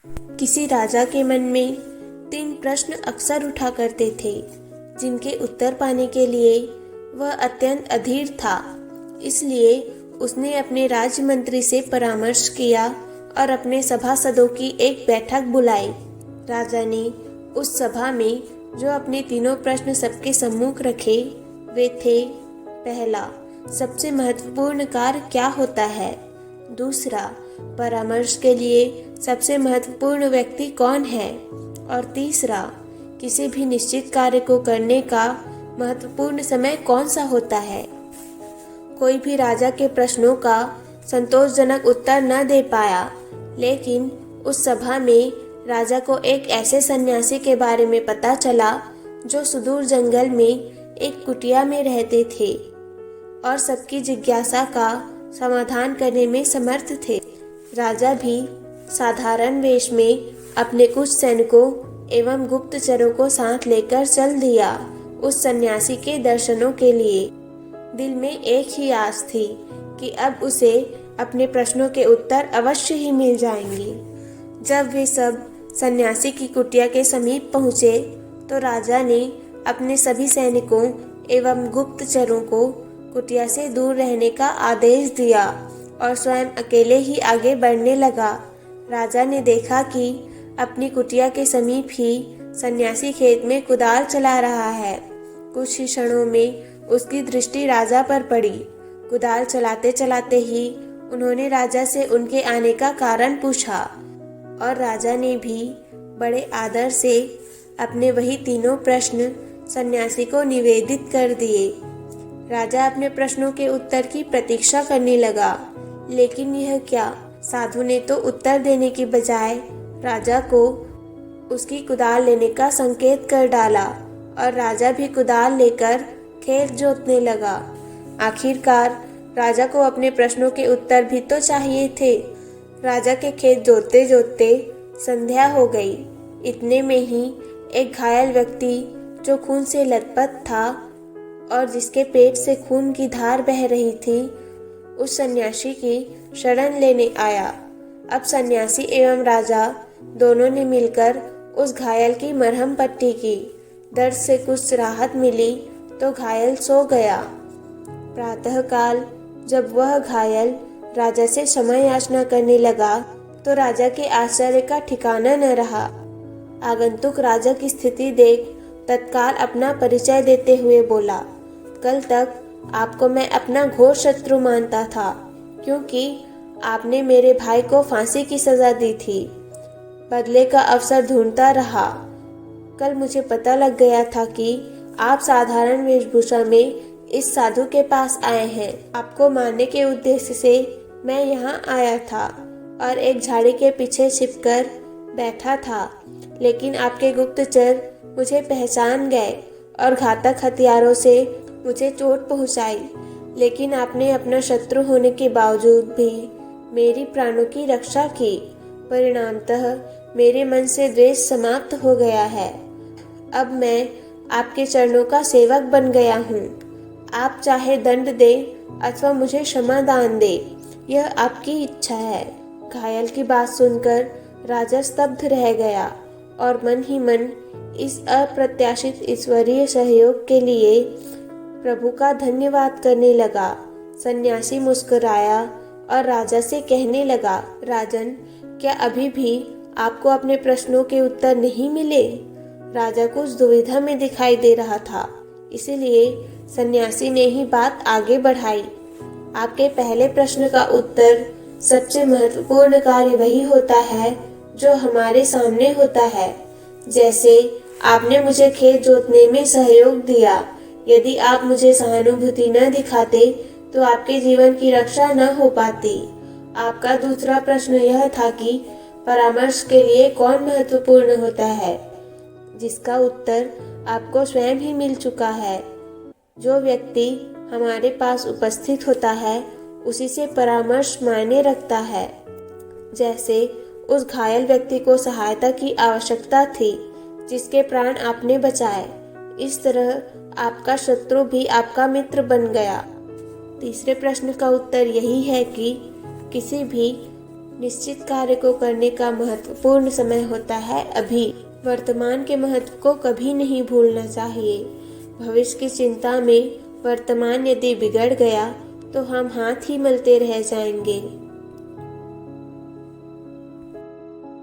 किसी राजा के मन में 3 प्रश्न अक्सर उठा करते थे, जिनके उत्तर पाने के लिए वह अत्यंत अधीर था। इसलिए उसने अपने राजमंत्री से परामर्श किया और अपने सभासदों की एक बैठक बुलाई। राजा ने उस सभा में जो अपने तीनों प्रश्न सबके सम्मुख रखे, वे थे: पहला, सबसे महत्वपूर्ण कार्य क्या होता है? दूसरा, परामर्श के लिए सबसे महत्वपूर्ण व्यक्ति कौन है? और तीसरा, किसी भी निश्चित कार्य को करने का महत्वपूर्ण समय कौन सा होता है? कोई भी राजा के प्रश्नों का संतोषजनक उत्तर न दे पाया, लेकिन उस सभा में राजा को एक ऐसे सन्यासी के बारे में पता चला जो सुदूर जंगल में एक कुटिया में रहते थे और सबकी जिज्ञासा का समाधान करने में समर्थ थे। राजा भी साधारण वेश में अपने कुछ सैनिकों एवं गुप्तचरों को साथ लेकर चल दिया उस सन्यासी के दर्शनों के लिए। दिल में एक ही आस थी कि अब उसे अपने प्रश्नों के उत्तर अवश्य ही मिल जाएंगे। जब वे सब सन्यासी की कुटिया के समीप पहुँचे तो राजा ने अपने सभी सैनिकों एवं गुप्तचरों को कुटिया से दूर रहने का आदेश दिया और स्वयं अकेले ही आगे बढ़ने लगा। राजा ने देखा कि अपनी कुटिया के समीप ही सन्यासी खेत में कुदाल चला रहा है। कुछ ही क्षणों में उसकी दृष्टि राजा पर पड़ी। कुदाल चलाते चलाते ही उन्होंने राजा से उनके आने का कारण पूछा और राजा ने भी बड़े आदर से अपने वही तीनों प्रश्न सन्यासी को निवेदित कर दिए। राजा अपने प्रश्नों के उत्तर की प्रतीक्षा करने लगा, लेकिन यह क्या, साधु ने तो उत्तर देने की बजाय राजा को उसकी कुदाल लेने का संकेत कर डाला और राजा भी कुदाल लेकर खेत जोतने लगा। आखिरकार राजा को अपने प्रश्नों के उत्तर भी तो चाहिए थे। राजा के खेत जोतते जोतते संध्या हो गई। इतने में ही एक घायल व्यक्ति जो खून से लथपथ था और जिसके पेट से खून की धार बह रही थी, उस सन्यासी की शरण लेने आया। अब सन्यासी एवं राजा दोनों ने मिलकर उस घायल की मरहम पट्टी की। दर्द से कुछ राहत मिली तो घायल सो गया। प्रातःकाल जब वह घायल राजा से क्षमा याचना करने लगा तो राजा के आश्चर्य का ठिकाना न रहा। आगंतुक राजा की स्थिति देख तत्काल अपना परिचय देते हुए बोला, कल तक आपको मैं अपना घोर शत्रु मानता था, क्योंकि आपने मेरे भाई को फांसी की सजा दी थी। बदले का अवसर ढूंढता रहा। कल मुझे पता लग गया था कि आप साधारण वेशभूषा में इस साधु के पास आए हैं। आपको मारने के उद्देश्य से मैं यहाँ आया था और एक झाड़ी के पीछे छिपकर बैठा था, लेकिन आपके गुप्तचर मुझे पहचान गए और घातक हथियारों से मुझे चोट पहुंचाई। लेकिन आपने अपना शत्रु होने के बावजूद भी मेरी प्राणों की रक्षा की। परिणामतः मेरे मन से द्वेष समाप्त हो गया है। अब मैं आपके चरणों का सेवक बन गया हूँ। आप चाहे दंड दें अथवा मुझे क्षमा दान दे, यह आपकी इच्छा है। घायल की बात सुनकर राजा स्तब्ध रह गया और मन ही मन इस अप्रत्याशित ईश्वरीय सहयोग के लिए प्रभु का धन्यवाद करने लगा। सन्यासी मुस्कुराया और राजा से कहने लगा, राजन, क्या अभी भी आपको अपने प्रश्नों के उत्तर नहीं मिले? राजा कुछ दुविधा में दिखाई दे रहा था, इसीलिए सन्यासी ने ही बात आगे बढ़ाई। आपके पहले प्रश्न का उत्तर, सबसे महत्वपूर्ण कार्य वही होता है जो हमारे सामने होता है। जैसे आपने मुझे खेत जोतने में सहयोग दिया। यदि आप मुझे सहानुभूति न दिखाते तो आपके जीवन की रक्षा न हो पाती। आपका दूसरा प्रश्न यह था कि परामर्श के लिए कौन महत्वपूर्ण होता है, जिसका उत्तर आपको स्वयं ही मिल चुका है। जो व्यक्ति हमारे पास उपस्थित होता है उसी से परामर्श मायने रखता है। जैसे उस घायल व्यक्ति को सहायता की आवश्यकता थी जिसके प्राण आपने बचाए, इस तरह आपका शत्रु भी आपका मित्र बन गया। तीसरे प्रश्न का उत्तर यही है कि किसी भी निश्चित कार्य को करने का महत्वपूर्ण समय होता है अभी। वर्तमान के महत्व को कभी नहीं भूलना चाहिए। भविष्य की चिंता में वर्तमान यदि बिगड़ गया तो हम हाथ ही मलते रह जाएंगे।